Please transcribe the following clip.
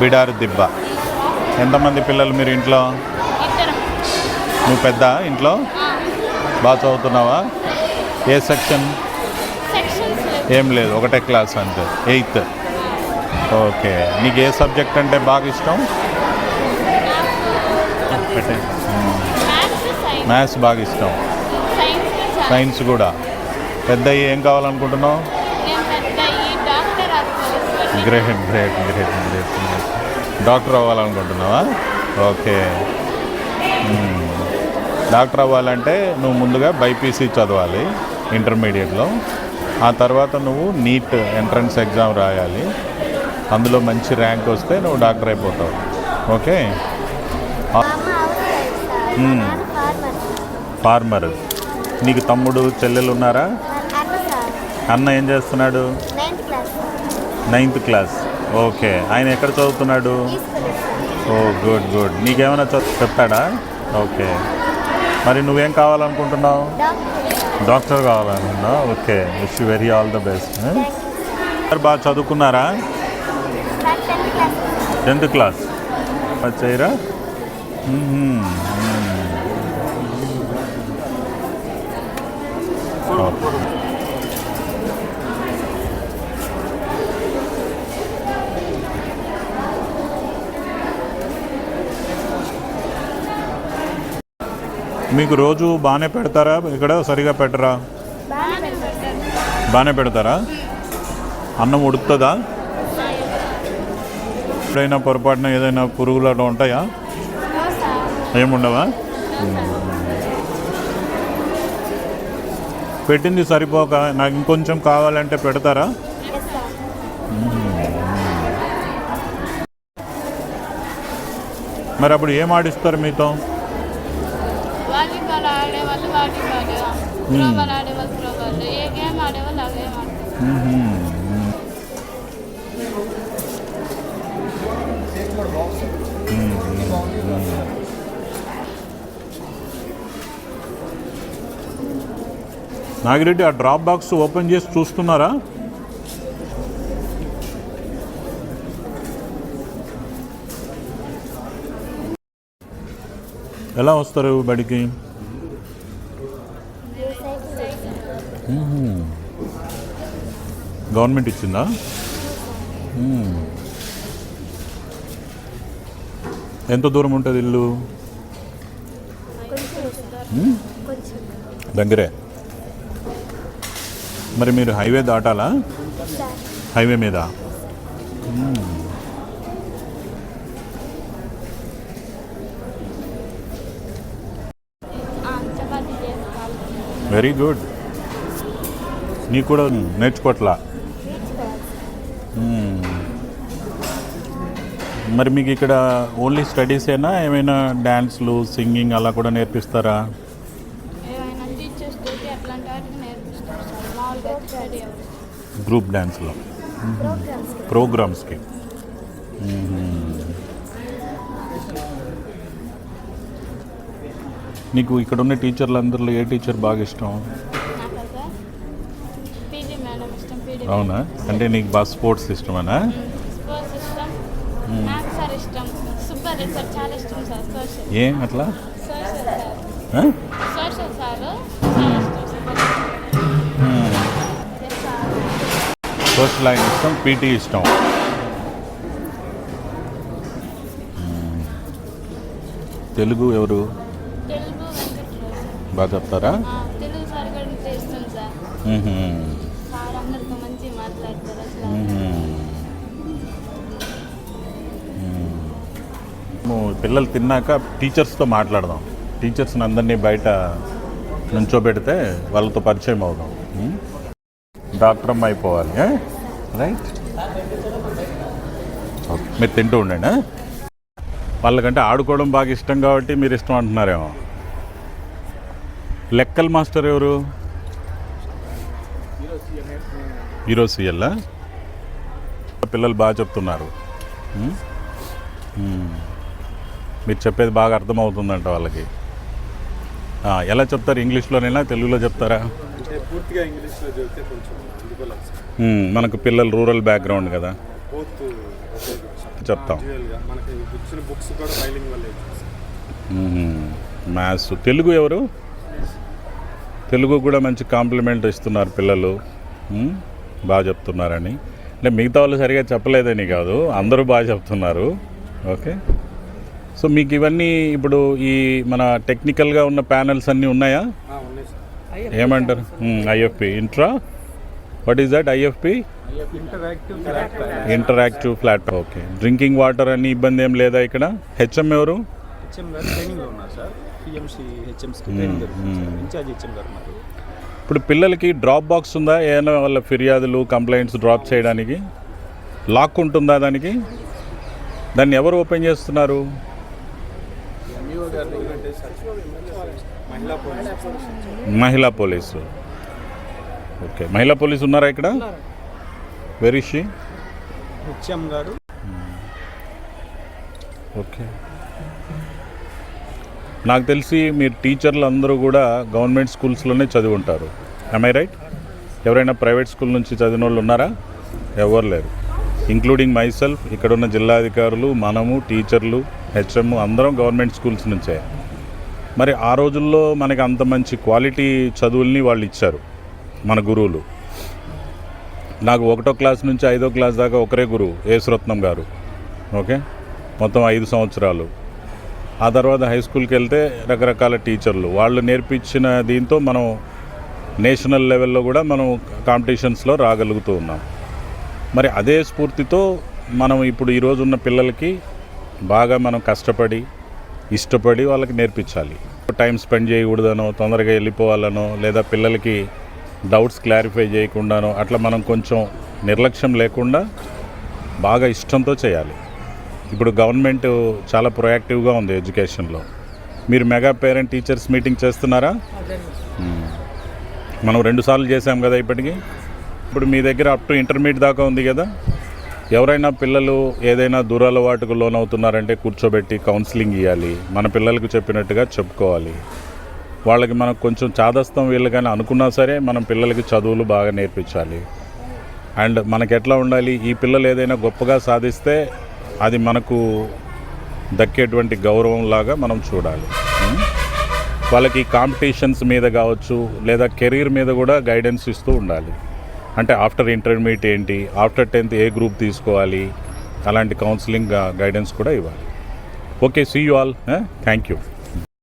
బిడారు దిబ్బ. ఎంతమంది పిల్లలు మీరు ఇంట్లో? నువ్వు పెద్ద ఇంట్లో? బాగా చదువుతున్నావా? ఏ సెక్షన్? ఏం లేదు, ఒకటే క్లాస్ అంతే, 8th. ఓకే. నీకు ఏ సబ్జెక్ట్ అంటే బాగా ఇష్టం? మ్యాథ్స్ బాగా ఇష్టం. సైన్స్ కూడా. పెద్ద ఏం కావాలనుకుంటున్నావు? Great great great great. Doctor అవ్వాలనుకుంటున్నావా? ఓకే. డాక్టర్ అవ్వాలంటే నువ్వు ముందుగా బైపీసీ చదవాలి ఇంటర్మీడియట్లో. ఆ తర్వాత నువ్వు నీట్ ఎంట్రన్స్ ఎగ్జామ్ రాయాలి. అందులో మంచి ర్యాంక్ వస్తే నువ్వు డాక్టర్ అయిపోతావు. ఓకే. ఫార్మర్. నీకు తమ్ముడు చెల్లెలు ఉన్నారా? అన్న ఏం చేస్తున్నాడు? 9th class. ఓకే. ఆయన ఎక్కడ చదువుతున్నాడు? Oh good good. నీకేమైనా చెప్తాడా? ఓకే. మరి నువ్వేం కావాలనుకుంటున్నావు? డాక్టర్ కావాలనుకున్నావు. Okay. Wish you very all the best. బాగా చదువుకున్నారా? 10th క్లాస్ చేయరా? మీకు రోజు బాగానే పెడతారా? ఇక్కడ సరిగా పెట్టరా? బాగానే పెడతారా? అన్నం ఉడుకుతుందా? ఎప్పుడైనా పొరపాటున ఏదైనా పురుగులు అట్లా ఉంటాయా? ఏముండవా? పెట్టింది సరిపోక నాకు ఇంకొంచెం కావాలంటే పెడతారా? మరి అప్పుడు ఏం ఆడిస్తారు మీతో? నాగిరెడ్డి, ఆ డ్రాప్ బాక్స్ ఓపెన్ చేసి చూస్తున్నారా? ఎలా వస్తారు బడికి? గవర్నమెంట్ ఇచ్చిందా? ఎంత దూరం ఉంటుంది ఇల్లు? దగ్గరే. మరి మీరు హైవే దాటాలా? హైవే మీద. Very good. నీకు కూడా నేర్చుకోవట్లా? మరి మీకు ఇక్కడ ఓన్లీ స్టడీసేనా, ఏమైనా డ్యాన్స్లు, సింగింగ్ అలా కూడా నేర్పిస్తారా? గ్రూప్ డ్యాన్స్లో, ప్రోగ్రామ్స్కి. నీకు ఇక్కడ ఉన్న టీచర్లందరిలో ఏ టీచర్ బాగా ఇష్టం? అవునా? అంటే నీకు బాగా స్పోర్ట్స్ ఇష్టమేనా? ఏం అట్లా? సోషల్ ఆయన ఇష్టం, పీటీ ఇష్టం. తెలుగు ఎవరు బాగా చెప్తారా? పిల్లలు తిన్నాక టీచర్స్తో మాట్లాడదాం. టీచర్స్ని అందరినీ బయట నుంచోబెడితే వాళ్ళతో పరిచయం అవుదాం. డాక్టర్ అమ్మ అయిపోవాలి. రైట్. ఓకే. మీరు తింటూ ఉండండి. వాళ్ళకంటే ఆడుకోవడం బాగా ఇష్టం కాబట్టి మీరు ఇష్టం అంటున్నారేమో. లెక్కల మాస్టర్ ఎవరు? ఈరోజు సిఎల్. పిల్లలు బాగా చెప్తున్నారు. మీరు చెప్పేది బాగా అర్థమవుతుందంట వాళ్ళకి. ఎలా చెప్తారు? ఇంగ్లీష్లోనైనా తెలుగులో చెప్తారా? పూర్తిగా ఇంగ్లీష్లో చెప్తే కొంచెం మనకు పిల్లలు రూరల్ బ్యాక్గ్రౌండ్ కదా. బోత్ చెప్తాం. మనకి ఇచ్చిన బుక్స్ కూడా ఫైలింగ్ వల్ల. మ్యాథ్స్, తెలుగు ఎవరు? తెలుగు కూడా మంచి కాంప్లిమెంట్ ఇస్తున్నారు పిల్లలు, బాగా చెప్తున్నారని. అంటే మిగతా వాళ్ళు సరిగా చెప్పలేదని కాదు, అందరూ బాగా చెప్తున్నారు. ఓకే, సో మీకు ఇవన్నీ ఇప్పుడు ఈ మన టెక్నికల్గా ఉన్న ప్యానెల్స్ అన్నీ ఉన్నాయా? ఏమంటారు? IFP intra, what is that? IFP interactive flat. Okay, drinking water అన్ని ఇబ్బంది ఏం లేదా ఇక్కడ? హెచ్ఎం ఎవరు? ఇప్పుడు పిల్లలకి డ్రాప్ బాక్స్ ఉందా? ఏమైనా వాళ్ళ ఫిర్యాదులు కంప్లైంట్స్ డ్రాప్ చేయడానికి లాక్ ఉంటుందా దానికి? దాన్ని ఎవరు ఓపెన్ చేస్తున్నారు? మహిళా పోలీసు. ఓకే, మహిళా పోలీసు ఉన్నారా ఇక్కడ? Where is she? హెచ్ఎం గారు. ఓకే, నాకు తెలిసి మీరు టీచర్లు అందరూ కూడా గవర్నమెంట్ స్కూల్స్లోనే చదివి ఉంటారు. am I right? ఎవరైనా ప్రైవేట్ స్కూల్ నుంచి చదివిన వాళ్ళు ఉన్నారా? ఎవరు లేరు, ఇంక్లూడింగ్ మై సెల్ఫ్. ఇక్కడున్న జిల్లాధికారులు, మనము, టీచర్లు, హెచ్ఎం అందరం గవర్నమెంట్ స్కూల్స్ నుంచే. మరి ఆ రోజుల్లో మనకి అంత మంచి క్వాలిటీ చదువుల్ని వాళ్ళు ఇచ్చారు మన గురువులు. నాకు 1వ క్లాస్ నుంచి 5వ క్లాస్ దాకా ఒకరే గురువు, ఏసురత్నం గారు. ఓకే, మొత్తం 5 సంవత్సరాలు. ఆ తర్వాత హై స్కూల్కి వెళ్తే రకరకాల టీచర్లు, వాళ్ళు నేర్పించిన దీంతో మనం నేషనల్ లెవెల్లో కూడా మనం కాంపిటీషన్స్లో రాగలుగుతూ ఉన్నాం. మరి అదే స్ఫూర్తితో మనం ఇప్పుడు ఈరోజు ఉన్న పిల్లలకి బాగా మనం కష్టపడి ఇష్టపడి వాళ్ళకి నేర్పించాలి. టైం స్పెండ్ చేయకూడదనో, తొందరగా వెళ్ళిపోవాలనో, లేదా పిల్లలకి డౌట్స్ క్లారిఫై చేయకుండానో అట్లా మనం కొంచెం నిర్లక్ష్యం లేకుండా బాగా ఇష్టంతో చేయాలి. ఇప్పుడు గవర్నమెంట్ చాలా ప్రొయాక్టివ్గా ఉంది ఎడ్యుకేషన్లో. మీరు మెగా పేరెంట్ టీచర్స్ మీటింగ్ చేస్తున్నారా? మనం 2 సార్లు చేసాం కదా ఇప్పటికీ. ఇప్పుడు మీ దగ్గర అప్ టు ఇంటర్మీడియట్ దాకా ఉంది కదా. ఎవరైనా పిల్లలు ఏదైనా దురలవాటుకు లోనవుతున్నారంటే కూర్చోబెట్టి కౌన్సిలింగ్ ఇవ్వాలి. మన పిల్లలకు చెప్పినట్టుగా చెప్పుకోవాలి. వాళ్ళకి మనకు కొంచెం చాదస్తం వీళ్ళు కానీ అనుకున్నా సరే మనం పిల్లలకి చదువులు బాగా నేర్పించాలి. అండ్ మనకి ఎట్లా ఉండాలి, ఈ పిల్లలు ఏదైనా గొప్పగా సాధిస్తే అది మనకు దక్కేటువంటి గౌరవం లాగా మనం చూడాలి. వాళ్ళకి కాంపిటీషన్స్ మీద కావచ్చు, లేదా కెరీర్ మీద కూడా గైడెన్స్ ఇస్తూ ఉండాలి. అంటే ఆఫ్టర్ ఇంటర్మీడియట్ ఏంటి, ఆఫ్టర్ 10th ఏ గ్రూప్ తీసుకోవాలి, అలాంటి కౌన్సిలింగ్ గైడెన్స్ కూడా ఇవ్వాలి. Okay, see you all. Thank you.